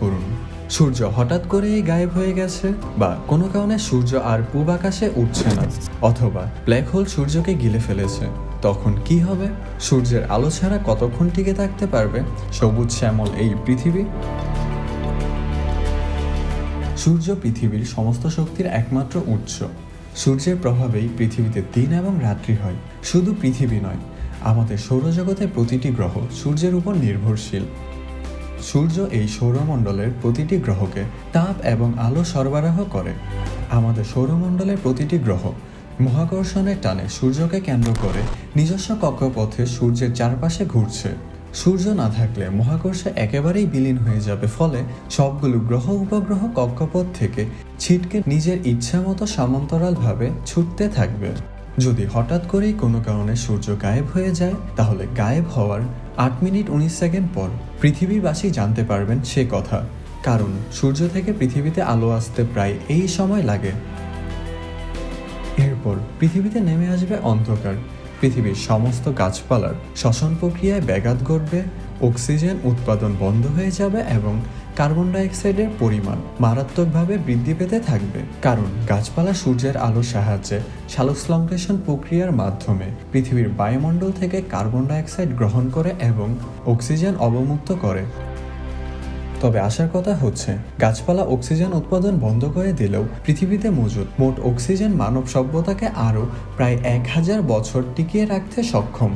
করুন, সূর্য হঠাৎ করেই গায়েব হয়ে গেছে, বা কোনো কারণে সূর্য আর পূব আকাশে উঠছে না, অথবা ব্ল্যাক হোল সূর্যকে গিলে ফেলেছে। তখন কি হবে? সূর্যের আলো ছাড়া কতক্ষণ টিকে থাকতে পারবে সবুজ শ্যামল এই পৃথিবী? সূর্য পৃথিবীর সমস্ত শক্তির একমাত্র উৎস। সূর্যের প্রভাবেই পৃথিবীতে দিন এবং রাত্রি হয়। শুধু পৃথিবী নয়, আমাদের সৌরজগতের প্রতিটি গ্রহ সূর্যের উপর নির্ভরশীল। সূর্য এই সৌরমণ্ডলের প্রতিটি গ্রহকে তাপ এবং আলো সরবরাহ করে। আমাদের সৌরমণ্ডলের প্রতিটি গ্রহ মহাকর্ষণের টানে সূর্যকে কেন্দ্র করে নিজস্ব কক্ষপথে সূর্যের চারপাশে ঘুরছে। সূর্য না থাকলে মহাকর্ষে একেবারেই বিলীন হয়ে যাবে, ফলে সবগুলো গ্রহ উপগ্রহ কক্ষপথ থেকে ছিটকে নিজের ইচ্ছামতো সমান্তরালভাবে ছুটতে থাকবে। যদি হঠাৎ করেই কোনো কারণে সূর্য গায়েব হয়ে যায়, তাহলে গায়েব হওয়ার 8 মিনিট 19 সেকেন্ড পর পৃথিবীবাসী জানতে পারবেন সে কথা, কারণ সূর্য থেকে পৃথিবীতে আলো আসতে প্রায় এই সময় লাগে। এরপর পৃথিবীতে নেমে আসবে অন্ধকার। পৃথিবীর সমস্ত গাছপালার শ্বসন প্রক্রিয়ায় ব্যাঘাত ঘটবে, অক্সিজেন উৎপাদন বন্ধ হয়ে যাবে এবং কার্বন ডাইঅক্সাইডের পরিমাণ মারাত্মকভাবে বৃদ্ধি পেতে থাকবে। কারণ গাছপালা সূর্যের আলোর সাহায্যে সালোকসংশ্লেষণ প্রক্রিয়ার মাধ্যমে পৃথিবীর বায়ুমণ্ডল থেকে কার্বন ডাইঅক্সাইড গ্রহণ করে এবং অক্সিজেন অবমুক্ত করে। তবে আসার কথা হচ্ছে, গাছপালা অক্সিজেন উৎপাদন বন্ধ করে দিলেও পৃথিবীতে মজুদ মোট অক্সিজেন মানব সভ্যতাকে আরও প্রায় 1000 বছর টিকিয়ে রাখতে সক্ষম।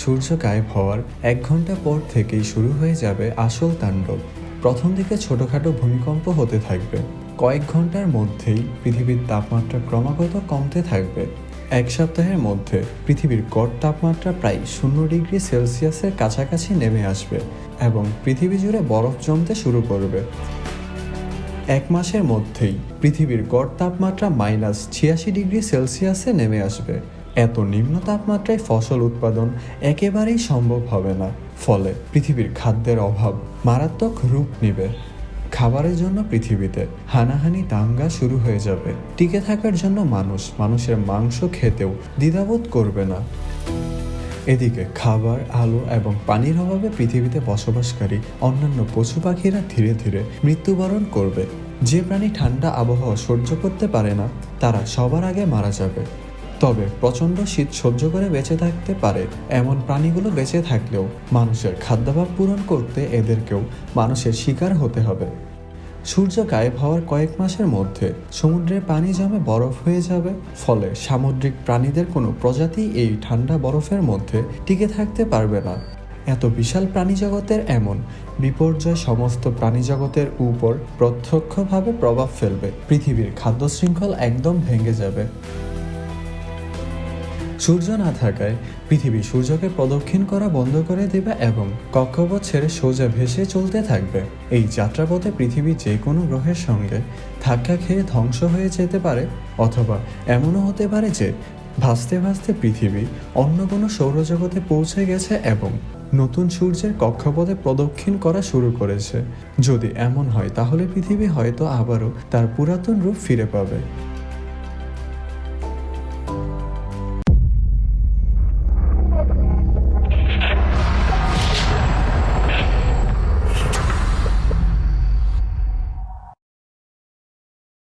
সূর্য গায়েব হওয়ার 1 ঘন্টা পর থেকেই শুরু হয়ে যাবে আসল তাণ্ডব। প্রথম দিকে ছোটখাটো ভূমিকম্প হতে থাকবে। কয়েক ঘন্টার মধ্যেই পৃথিবীর তাপমাত্রা ক্রমাগত কমতে থাকবে। 1 সপ্তাহের মধ্যে পৃথিবীর গড় তাপমাত্রা প্রায় 0 ডিগ্রি সেলসিয়াসের কাছাকাছি নেমে আসবে এবং পৃথিবী জুড়ে বরফ জমতে শুরু করবে। 1 মাসের মধ্যেই পৃথিবীর গড় তাপমাত্রা -86 ডিগ্রি সেলসিয়াসে নেমে আসবে। এত নিম্ন তাপমাত্রায় ফসল উৎপাদন একেবারেই সম্ভব হবে না, ফলে পৃথিবীর খাদ্যের অভাব মারাত্মক রূপ নেবে। খাবারের জন্য পৃথিবীতে হানাহানি দাঙ্গা শুরু হয়ে যাবে। টিকে থাকার জন্য মানুষের মাংস খেতেও দ্বিধাবোধ করবে না। এদিকে খাবার, আলো এবং পানির অভাবে পৃথিবীতে বসবাসকারী অন্যান্য পশু পাখিরা ধীরে ধীরে মৃত্যুবরণ করবে। যে প্রাণী ঠান্ডা আবহাওয়া সহ্য করতে পারে না, তারা সবার আগে মারা যাবে। তবে প্রচণ্ড শীত সহ্য করে বেঁচে থাকতে পারে এমন প্রাণীগুলো বেঁচে থাকলেও মানুষের খাদ্যাভাব পূরণ করতে এদেরকেও মানুষের শিকার হতে হবে। সূর্য গায়েব হওয়ার কয়েক মাসের মধ্যে সমুদ্রের পানি জমে বরফ হয়ে যাবে, ফলে সামুদ্রিক প্রাণীদের কোনো প্রজাতি এই ঠান্ডা বরফের মধ্যে টিকে থাকতে পারবে না। এত বিশাল প্রাণীজগতের এমন বিপর্যয় সমস্ত প্রাণীজগতের উপর প্রত্যক্ষভাবে প্রভাব ফেলবে। পৃথিবীর খাদ্য শৃঙ্খল একদম ভেঙে যাবে। সূর্য না থাকায় পৃথিবী সূর্যকে প্রদক্ষিণ করা বন্ধ করে দেবে এবং কক্ষপথ ছেড়ে সোজা ভেসে চলতে থাকবে। এই যাত্রাপথে পৃথিবী যে কোনো গ্রহের সঙ্গে ধাক্কা খেয়ে ধ্বংস হয়ে যেতে পারে, অথবা এমনও হতে পারে যে ভাসতে ভাসতে পৃথিবী অন্য কোনো সৌরজগতে পৌঁছে গেছে এবং নতুন সূর্যের কক্ষপথে প্রদক্ষিণ করা শুরু করেছে। যদি এমন হয়, তাহলে পৃথিবী হয়তো আবারও তার পুরাতন রূপ ফিরে পাবে।